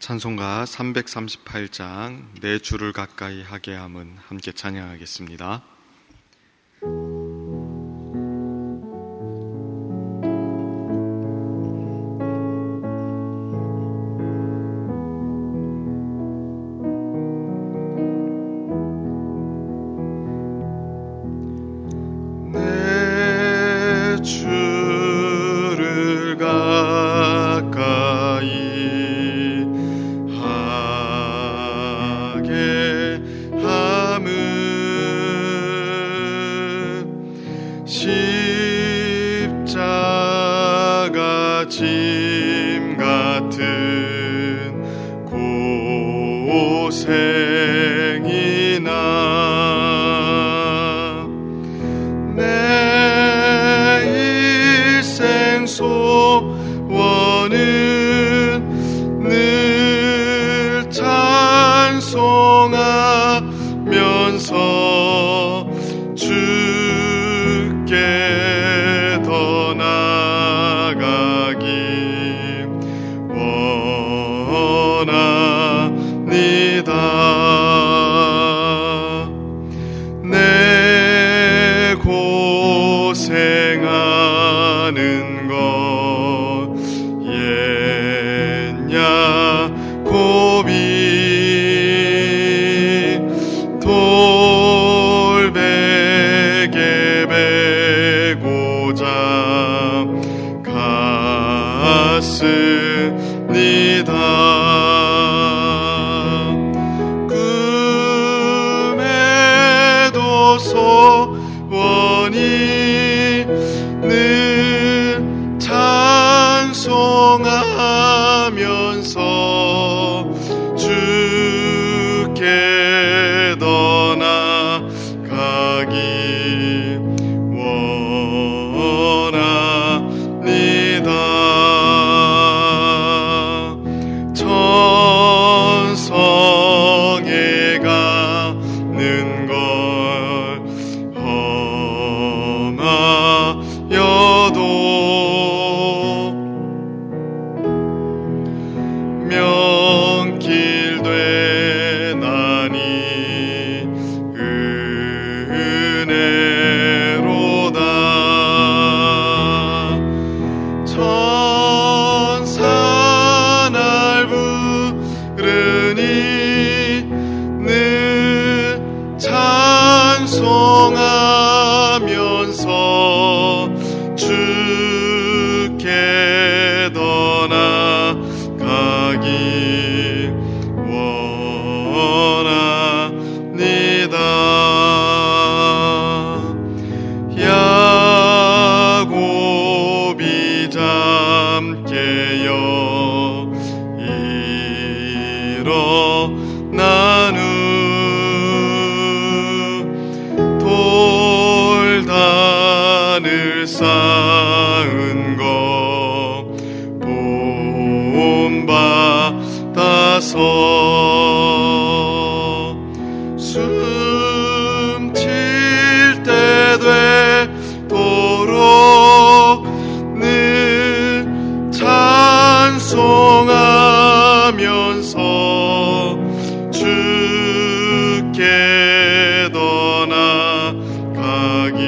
찬송가 338장 내 주를 가까이 하게 함은 함께 찬양하겠습니다. 십자가 짐 같은 고생이나 내 일생 소원은 늘 찬송하면서 주께 더 나아가기 원합니다. 내 고생하는 것 옛 야곱이 돌베개 베고자 갔습니다. 꿈에도 소원이 늘 찬송하면서 주께 더 나아가기 원합니다. 천성에 가는 걸 험하여도 명길 되나니 은혜로다. 천사 날 부르니 늘 찬송하면서 주께 더 나아가기 원합니다. 야곱이 잠깨어 일어난 후 돌단을 쌓은 것 본받아서 숨쉴 때 되도록 늘 찬송하면서 주께 더 나아가기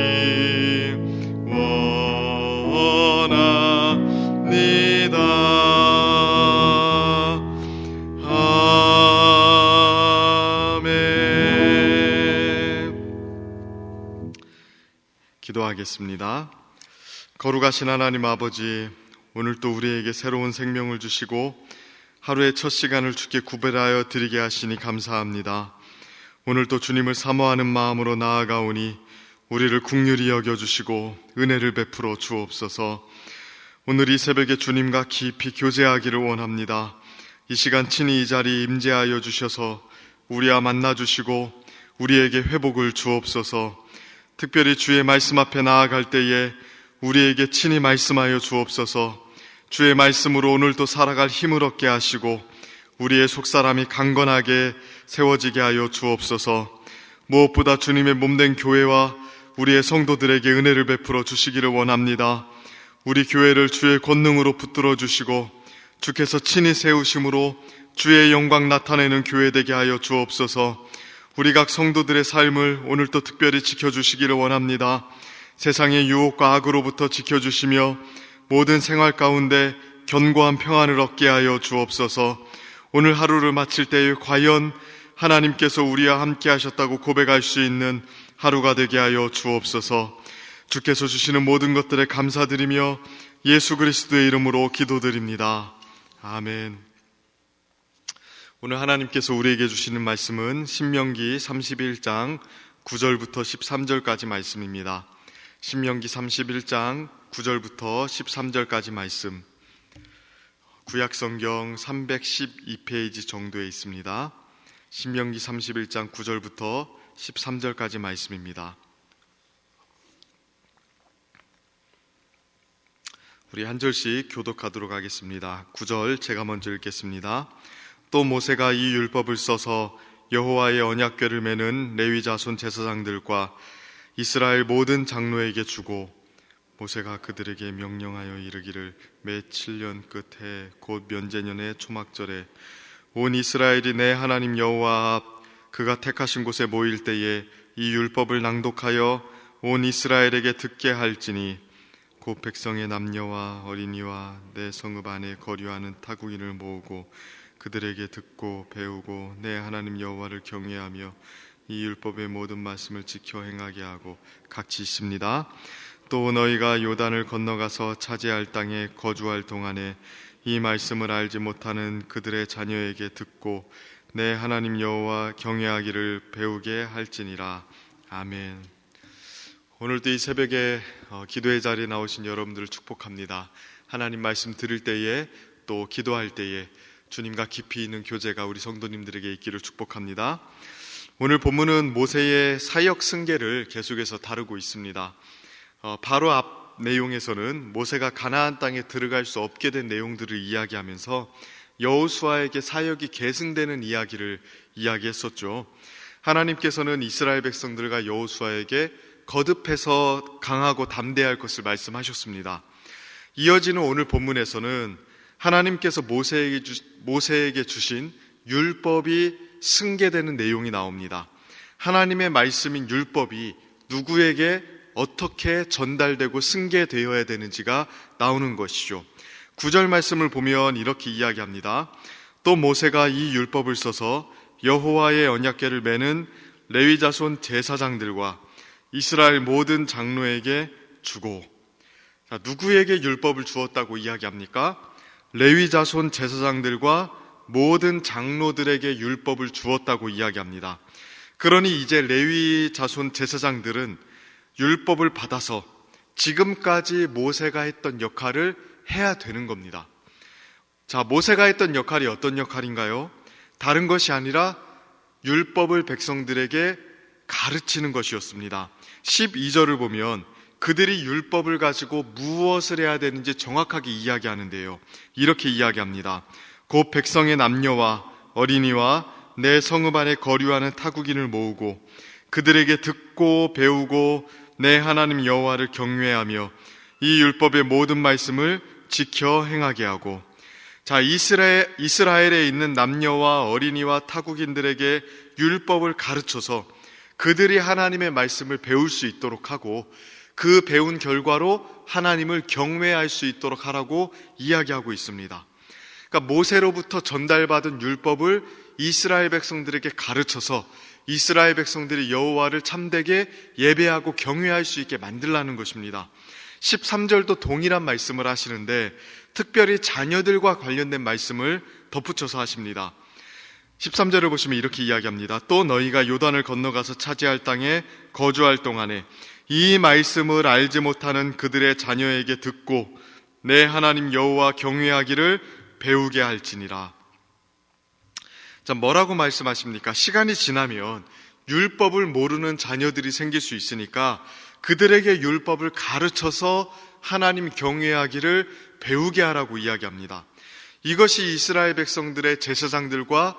원합니다. 기도하겠습니다. 거룩하신 하나님 아버지, 오늘 또 우리에게 새로운 생명을 주시고 하루의 첫 시간을 주께 구별하여 드리게 하시니 감사합니다. 오늘 또 주님을 사모하는 마음으로 나아가오니 우리를 긍휼히 여겨주시고 은혜를 베풀어 주옵소서. 오늘 이 새벽에 주님과 깊이 교제하기를 원합니다. 이 시간 친히 이 자리에 임재하여 주셔서 우리와 만나주시고 우리에게 회복을 주옵소서. 특별히 주의 말씀 앞에 나아갈 때에 우리에게 친히 말씀하여 주옵소서. 주의 말씀으로 오늘도 살아갈 힘을 얻게 하시고 우리의 속사람이 강건하게 세워지게 하여 주옵소서. 무엇보다 주님의 몸된 교회와 우리의 성도들에게 은혜를 베풀어 주시기를 원합니다. 우리 교회를 주의 권능으로 붙들어 주시고 주께서 친히 세우심으로 주의 영광 나타내는 교회 되게 하여 주옵소서. 우리 각 성도들의 삶을 오늘도 특별히 지켜주시기를 원합니다. 세상의 유혹과 악으로부터 지켜주시며 모든 생활 가운데 견고한 평안을 얻게 하여 주옵소서. 오늘 하루를 마칠 때에 과연 하나님께서 우리와 함께 하셨다고 고백할 수 있는 하루가 되게 하여 주옵소서. 주께서 주시는 모든 것들에 감사드리며 예수 그리스도의 이름으로 기도드립니다. 아멘. 오늘 하나님께서 우리에게 주시는 말씀은 신명기 31장 9절부터 13절까지 말씀입니다. 신명기 31장 9절부터 13절까지 말씀, 구약성경 312페이지 정도에 있습니다. 신명기 31장 9절부터 13절까지 말씀입니다. 우리 한 절씩 교독하도록 하겠습니다. 9절 제가 먼저 읽겠습니다. 또 모세가 이 율법을 써서 여호와의 언약궤를 매는 레위 자손 제사장들과 이스라엘 모든 장로에게 주고, 모세가 그들에게 명령하여 이르기를 매 7년 끝에 곧 면제년의 초막절에 온 이스라엘이 내 하나님 여호와 앞 그가 택하신 곳에 모일 때에 이 율법을 낭독하여 온 이스라엘에게 듣게 할지니, 곧 백성의 남녀와 어린이와 내 성읍 안에 거류하는 타국인을 모으고 그들에게 듣고 배우고 내 하나님 여호와를 경외하며 이 율법의 모든 말씀을 지켜 행하게 하고 같이 있습니다. 또 너희가 요단을 건너가서 차지할 땅에 거주할 동안에 이 말씀을 알지 못하는 그들의 자녀에게 듣고 내 하나님 여호와 경외하기를 배우게 할지니라. 아멘. 오늘도 이 새벽에 기도의 자리에 나오신 여러분들을 축복합니다. 하나님 말씀 들을 때에 또 기도할 때에 주님과 깊이 있는 교제가 우리 성도님들에게 있기를 축복합니다. 오늘 본문은 모세의 사역 승계를 계속해서 다루고 있습니다. 바로 앞 내용에서는 모세가 가나안 땅에 들어갈 수 없게 된 내용들을 이야기하면서 여호수아에게 사역이 계승되는 이야기를 이야기했었죠. 하나님께서는 이스라엘 백성들과 여호수아에게 거듭해서 강하고 담대할 것을 말씀하셨습니다. 이어지는 오늘 본문에서는 하나님께서 모세에게 주신 율법이 승계되는 내용이 나옵니다. 하나님의 말씀인 율법이 누구에게 어떻게 전달되고 승계되어야 되는지가 나오는 것이죠. 9절 말씀을 보면 이렇게 이야기합니다. 또 모세가 이 율법을 써서 여호와의 언약궤를 매는 레위 자손 제사장들과 이스라엘 모든 장로에게 주고, 누구에게 율법을 주었다고 이야기합니까? 레위 자손 제사장들과 모든 장로들에게 율법을 주었다고 이야기합니다. 그러니 이제 레위 자손 제사장들은 율법을 받아서 지금까지 모세가 했던 역할을 해야 되는 겁니다. 자, 모세가 했던 역할이 어떤 역할인가요? 다른 것이 아니라 율법을 백성들에게 가르치는 것이었습니다. 12절을 보면 그들이 율법을 가지고 무엇을 해야 되는지 정확하게 이야기하는데요. 이렇게 이야기합니다. 곧 백성의 남녀와 어린이와 내 성읍 안에 거류하는 타국인을 모으고 그들에게 듣고 배우고 내 하나님 여호와를 경외하며 이 율법의 모든 말씀을 지켜 행하게 하고, 자, 이스라엘에 있는 남녀와 어린이와 타국인들에게 율법을 가르쳐서 그들이 하나님의 말씀을 배울 수 있도록 하고 그 배운 결과로 하나님을 경외할 수 있도록 하라고 이야기하고 있습니다. 그러니까 모세로부터 전달받은 율법을 이스라엘 백성들에게 가르쳐서 이스라엘 백성들이 여호와를 참되게 예배하고 경외할 수 있게 만들라는 것입니다. 13절도 동일한 말씀을 하시는데 특별히 자녀들과 관련된 말씀을 덧붙여서 하십니다. 13절을 보시면 이렇게 이야기합니다. 또 너희가 요단을 건너가서 차지할 땅에 거주할 동안에 이 말씀을 알지 못하는 그들의 자녀에게 듣고 내 하나님 여호와 경외하기를 배우게 할지니라. 자, 뭐라고 말씀하십니까? 시간이 지나면 율법을 모르는 자녀들이 생길 수 있으니까 그들에게 율법을 가르쳐서 하나님 경외하기를 배우게 하라고 이야기합니다. 이것이 이스라엘 백성들의 제사장들과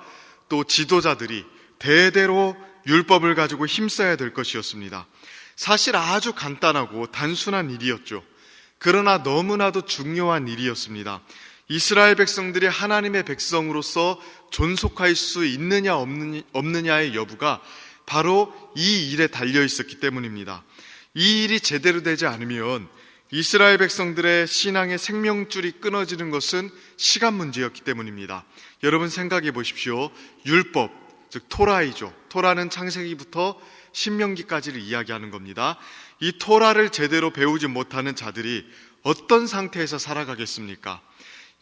또 지도자들이 대대로 율법을 가지고 힘써야 될 것이었습니다. 사실 아주 간단하고 단순한 일이었죠. 그러나 너무나도 중요한 일이었습니다. 이스라엘 백성들이 하나님의 백성으로서 존속할 수 있느냐 없느냐의 여부가 바로 이 일에 달려 있었기 때문입니다. 이 일이 제대로 되지 않으면 이스라엘 백성들의 신앙의 생명줄이 끊어지는 것은 시간 문제였기 때문입니다. 여러분 생각해 보십시오. 율법, 즉 토라이죠. 토라는 창세기부터 신명기까지를 이야기하는 겁니다. 이 토라를 제대로 배우지 못하는 자들이 어떤 상태에서 살아가겠습니까?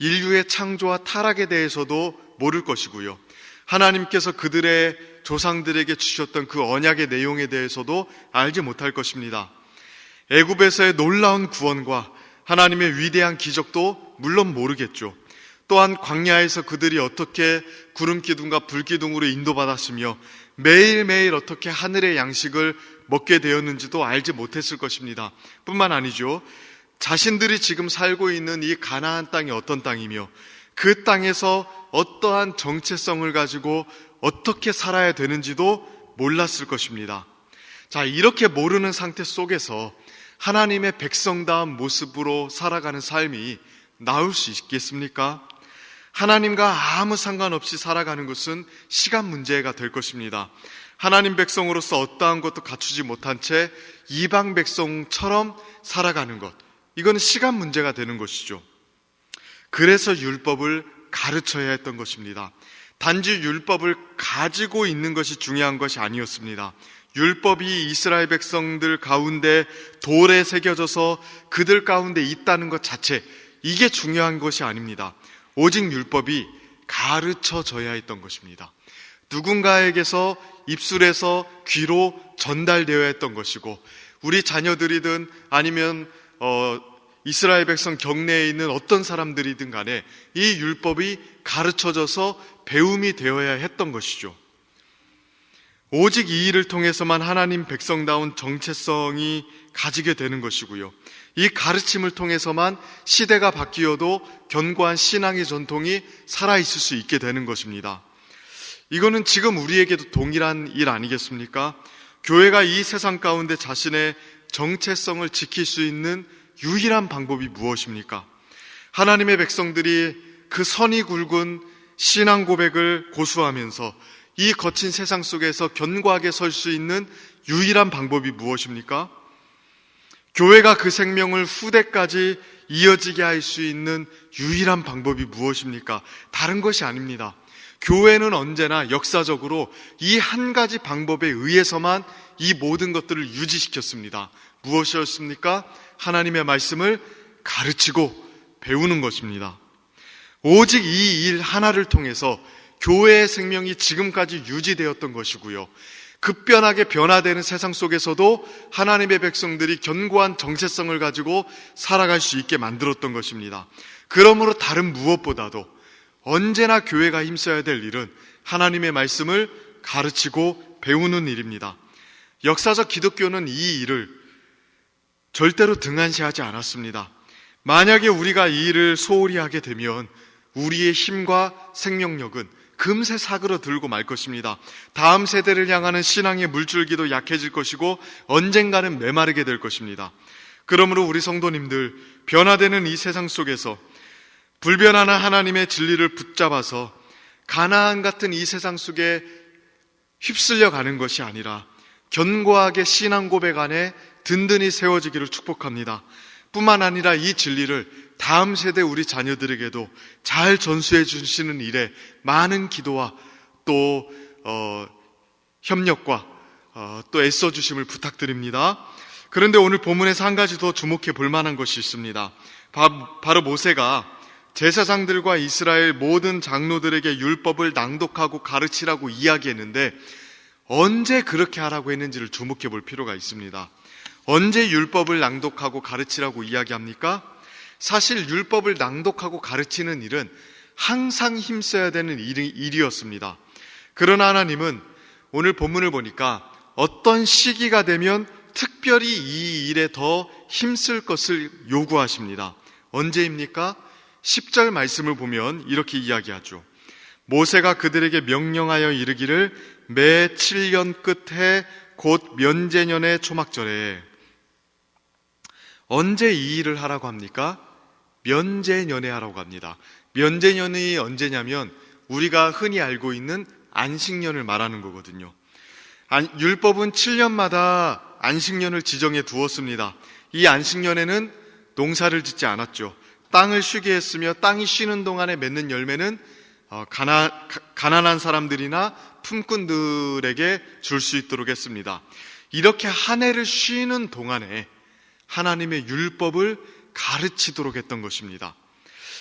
인류의 창조와 타락에 대해서도 모를 것이고요. 하나님께서 그들의 조상들에게 주셨던 그 언약의 내용에 대해서도 알지 못할 것입니다. 애굽에서의 놀라운 구원과 하나님의 위대한 기적도 물론 모르겠죠. 또한 광야에서 그들이 어떻게 구름기둥과 불기둥으로 인도받았으며 매일매일 어떻게 하늘의 양식을 먹게 되었는지도 알지 못했을 것입니다. 뿐만 아니죠. 자신들이 지금 살고 있는 이 가나안 땅이 어떤 땅이며 그 땅에서 어떠한 정체성을 가지고 어떻게 살아야 되는지도 몰랐을 것입니다. 자, 이렇게 모르는 상태 속에서 하나님의 백성다운 모습으로 살아가는 삶이 나올 수 있겠습니까? 하나님과 아무 상관없이 살아가는 것은 시간 문제가 될 것입니다. 하나님 백성으로서 어떠한 것도 갖추지 못한 채 이방 백성처럼 살아가는 것, 이건 시간 문제가 되는 것이죠. 그래서 율법을 가르쳐야 했던 것입니다. 단지 율법을 가지고 있는 것이 중요한 것이 아니었습니다. 율법이 이스라엘 백성들 가운데 돌에 새겨져서 그들 가운데 있다는 것 자체, 이게 중요한 것이 아닙니다. 오직 율법이 가르쳐져야 했던 것입니다. 누군가에게서 입술에서 귀로 전달되어야 했던 것이고, 우리 자녀들이든 아니면 이스라엘 백성 경내에 있는 어떤 사람들이든 간에 이 율법이 가르쳐져서 배움이 되어야 했던 것이죠. 오직 이 일을 통해서만 하나님 백성다운 정체성이 가지게 되는 것이고요. 이 가르침을 통해서만 시대가 바뀌어도 견고한 신앙의 전통이 살아있을 수 있게 되는 것입니다. 이거는 지금 우리에게도 동일한 일 아니겠습니까? 교회가 이 세상 가운데 자신의 정체성을 지킬 수 있는 유일한 방법이 무엇입니까? 하나님의 백성들이 그 선이 굵은 신앙 고백을 고수하면서 이 거친 세상 속에서 견고하게 설 수 있는 유일한 방법이 무엇입니까? 교회가 그 생명을 후대까지 이어지게 할 수 있는 유일한 방법이 무엇입니까? 다른 것이 아닙니다. 교회는 언제나 역사적으로 이 한 가지 방법에 의해서만 이 모든 것들을 유지시켰습니다. 무엇이었습니까? 하나님의 말씀을 가르치고 배우는 것입니다. 오직 이 일 하나를 통해서 교회의 생명이 지금까지 유지되었던 것이고요. 급변하게 변화되는 세상 속에서도 하나님의 백성들이 견고한 정체성을 가지고 살아갈 수 있게 만들었던 것입니다. 그러므로 다른 무엇보다도 언제나 교회가 힘써야 될 일은 하나님의 말씀을 가르치고 배우는 일입니다. 역사적 기독교는 이 일을 절대로 등한시하지 않았습니다. 만약에 우리가 이 일을 소홀히 하게 되면 우리의 힘과 생명력은 금세 사그러들고 말 것입니다. 다음 세대를 향하는 신앙의 물줄기도 약해질 것이고 언젠가는 메마르게 될 것입니다. 그러므로 우리 성도님들, 변화되는 이 세상 속에서 불변하는 하나님의 진리를 붙잡아서 가나안 같은 이 세상 속에 휩쓸려 가는 것이 아니라 견고하게 신앙 고백 안에 든든히 세워지기를 축복합니다. 뿐만 아니라 이 진리를 다음 세대 우리 자녀들에게도 잘 전수해 주시는 일에 많은 기도와 또 협력과 또 애써 주심을 부탁드립니다. 그런데 오늘 본문에서 한 가지 더 주목해 볼 만한 것이 있습니다. 바로 모세가 제사장들과 이스라엘 모든 장로들에게 율법을 낭독하고 가르치라고 이야기했는데 언제 그렇게 하라고 했는지를 주목해 볼 필요가 있습니다. 언제 율법을 낭독하고 가르치라고 이야기합니까? 사실 율법을 낭독하고 가르치는 일은 항상 힘써야 되는 일이었습니다. 그러나 하나님은 오늘 본문을 보니까 어떤 시기가 되면 특별히 이 일에 더 힘쓸 것을 요구하십니다. 언제입니까? 10절 말씀을 보면 이렇게 이야기하죠. 모세가 그들에게 명령하여 이르기를 매 7년 끝에 곧 면제년의 초막절에. 언제 이 일을 하라고 합니까? 면제연회하라고 합니다. 면제연이 언제냐면 우리가 흔히 알고 있는 안식년을 말하는 거거든요. 율법은 7년마다 안식년을 지정해 두었습니다. 이 안식년에는 농사를 짓지 않았죠. 땅을 쉬게 했으며 땅이 쉬는 동안에 맺는 열매는 가난한 사람들이나 품꾼들에게 줄 수 있도록 했습니다. 이렇게 한 해를 쉬는 동안에 하나님의 율법을 가르치도록 했던 것입니다.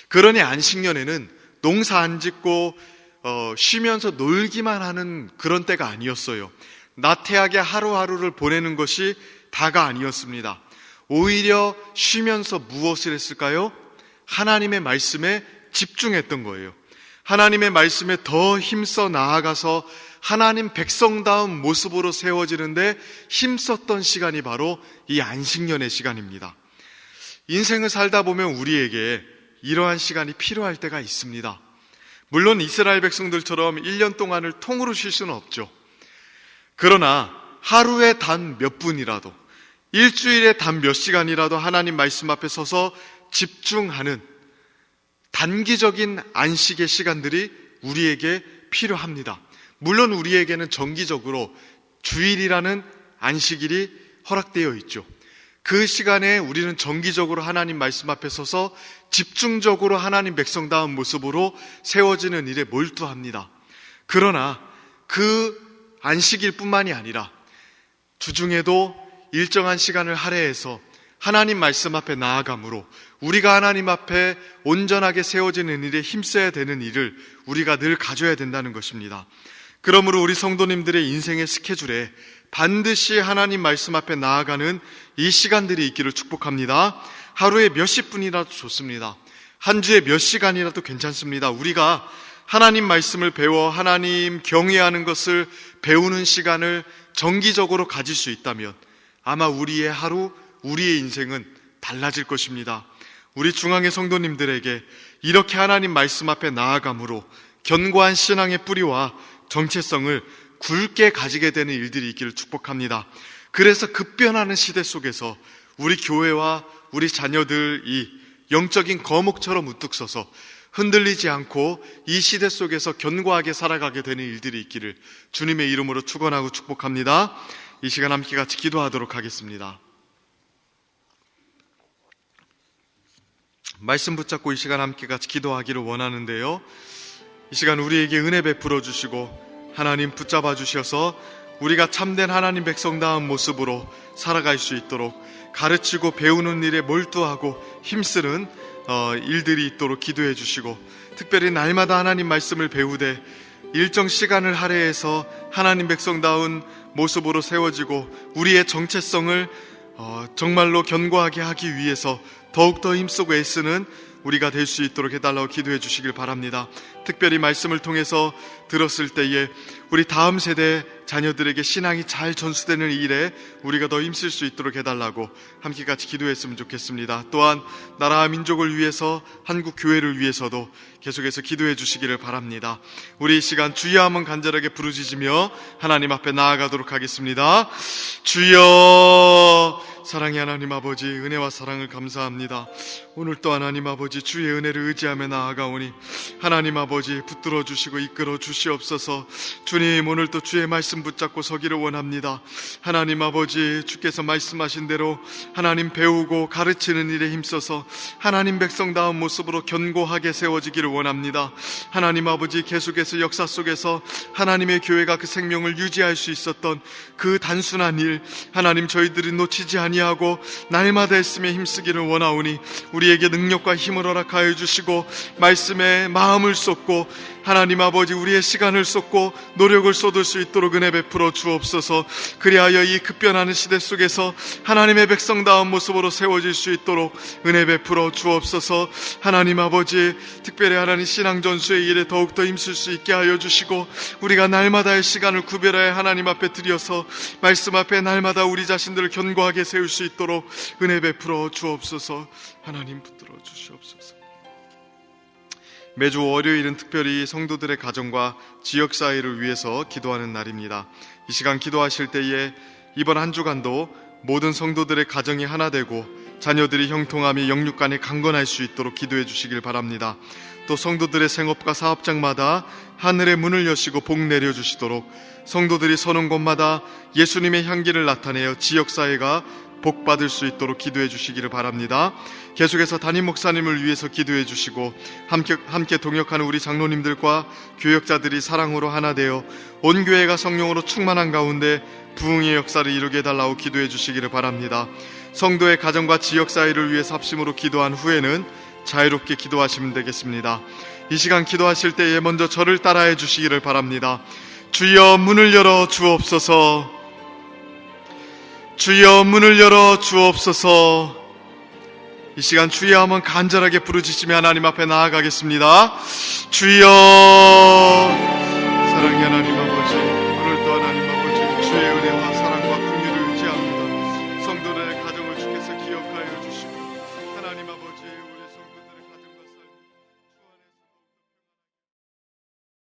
그러니 안식년에는 농사 안 짓고 쉬면서 놀기만 하는 그런 때가 아니었어요. 나태하게 하루하루를 보내는 것이 다가 아니었습니다. 오히려 쉬면서 무엇을 했을까요? 하나님의 말씀에 집중했던 거예요. 하나님의 말씀에 더 힘써 나아가서 하나님 백성다운 모습으로 세워지는데 힘썼던 시간이 바로 이 안식년의 시간입니다. 인생을 살다 보면 우리에게 이러한 시간이 필요할 때가 있습니다. 물론 이스라엘 백성들처럼 1년 동안을 통으로 쉴 수는 없죠. 그러나 하루에 단 몇 분이라도, 일주일에 단 몇 시간이라도 하나님 말씀 앞에 서서 집중하는 단기적인 안식의 시간들이 우리에게 필요합니다. 물론 우리에게는 정기적으로 주일이라는 안식일이 허락되어 있죠. 그 시간에 우리는 정기적으로 하나님 말씀 앞에 서서 집중적으로 하나님 백성다운 모습으로 세워지는 일에 몰두합니다. 그러나 그 안식일 뿐만이 아니라 주중에도 일정한 시간을 할애해서 하나님 말씀 앞에 나아감으로 우리가 하나님 앞에 온전하게 세워지는 일에 힘써야 되는 일을 우리가 늘 가져야 된다는 것입니다. 그러므로 우리 성도님들의 인생의 스케줄에 반드시 하나님 말씀 앞에 나아가는 이 시간들이 있기를 축복합니다. 하루에 몇십 분이라도 좋습니다. 한 주에 몇 시간이라도 괜찮습니다. 우리가 하나님 말씀을 배워 하나님 경외하는 것을 배우는 시간을 정기적으로 가질 수 있다면 아마 우리의 하루, 우리의 인생은 달라질 것입니다. 우리 중앙의 성도님들에게 이렇게 하나님 말씀 앞에 나아감으로 견고한 신앙의 뿌리와 정체성을 굵게 가지게 되는 일들이 있기를 축복합니다. 그래서 급변하는 시대 속에서 우리 교회와 우리 자녀들이 영적인 거목처럼 우뚝 서서 흔들리지 않고 이 시대 속에서 견고하게 살아가게 되는 일들이 있기를 주님의 이름으로 축원하고 축복합니다. 이 시간 함께 같이 기도하도록 하겠습니다. 말씀 붙잡고 이 시간 함께 같이 기도하기를 원하는데요, 이 시간 우리에게 은혜 베풀어 주시고 하나님 붙잡아 주셔서 우리가 참된 하나님 백성다운 모습으로 살아갈 수 있도록 가르치고 배우는 일에 몰두하고 힘쓰는 일들이 있도록 기도해 주시고, 특별히 날마다 하나님 말씀을 배우되 일정 시간을 할애해서 하나님 백성다운 모습으로 세워지고 우리의 정체성을 정말로 견고하게 하기 위해서 더욱더 힘쓰고 애쓰는 우리가 될 수 있도록 해달라고 기도해 주시길 바랍니다. 특별히 말씀을 통해서 들었을 때에 우리 다음 세대 자녀들에게 신앙이 잘 전수되는 일에 우리가 더 힘쓸 수 있도록 해달라고 함께 같이 기도했으면 좋겠습니다. 또한 나라와 민족을 위해서, 한국 교회를 위해서도 계속해서 기도해 주시기를 바랍니다. 우리 이 시간 주여 한번 간절하게 부르짖으며 하나님 앞에 나아가도록 하겠습니다. 주여, 사랑의 하나님 아버지, 은혜와 사랑을 감사합니다. 오늘 또 하나님 아버지 주의 은혜를 의지하며 나아가오니 하나님 아버지 붙들어 주시고 이끌어 주시옵소서. 주님, 오늘 또 주의 말씀 붙잡고 서기를 원합니다. 하나님 아버지, 주께서 말씀하신 대로 하나님 배우고 가르치는 일에 힘써서 하나님 백성다운 모습으로 견고하게 세워지기를 원합니다. 하나님 아버지, 계속해서 역사 속에서 하나님의 교회가 그 생명을 유지할 수 있었던 그 단순한 일, 하나님 저희들이 놓치지 아니하고 날마다 했음에 힘쓰기를 원하오니 우리에게 능력과 힘을 허락하여 주시고 말씀에 마음을 쏟고 하나님 아버지 우리의 시간을 쏟고 노력을 쏟을 수 있도록 은혜 베풀어 주옵소서. 그리하여 이 급변하는 시대 속에서 하나님의 백성다운 모습으로 세워질 수 있도록 은혜 베풀어 주옵소서. 하나님 아버지, 특별히 하나님 신앙 전수의 일에 더욱더 힘쓸 수 있게 하여 주시고 우리가 날마다의 시간을 구별하여 하나님 앞에 드려서 말씀 앞에 날마다 우리 자신들을 견고하게 세울 수 있도록 은혜 베풀어 주옵소서. 하나님 붙들어 주시옵소서. 매주 월요일은 특별히 성도들의 가정과 지역사회를 위해서 기도하는 날입니다. 이 시간 기도하실 때에 이번 한 주간도 모든 성도들의 가정이 하나 되고 자녀들이 형통함이 영육 간에 강건할 수 있도록 기도해 주시길 바랍니다. 또 성도들의 생업과 사업장마다 하늘의 문을 여시고 복 내려주시도록 성도들이 서는 곳마다 예수님의 향기를 나타내어 지역사회가 복받을 수 있도록 기도해 주시기를 바랍니다. 계속해서 담임 목사님을 위해서 기도해 주시고 함께 동역하는 우리 장로님들과 교역자들이 사랑으로 하나 되어 온 교회가 성령으로 충만한 가운데 부흥의 역사를 이루게 해달라고 기도해 주시기를 바랍니다. 성도의 가정과 지역사회를 위해서 합심으로 기도한 후에는 자유롭게 기도하시면 되겠습니다. 이 시간 기도하실 때에 먼저 저를 따라해 주시기를 바랍니다. 주여 문을 열어 주옵소서. 주여 문을 열어 주옵소서. 이 시간 주여 한번 간절하게 부르짖으며 하나님 앞에 나아가겠습니다. 주여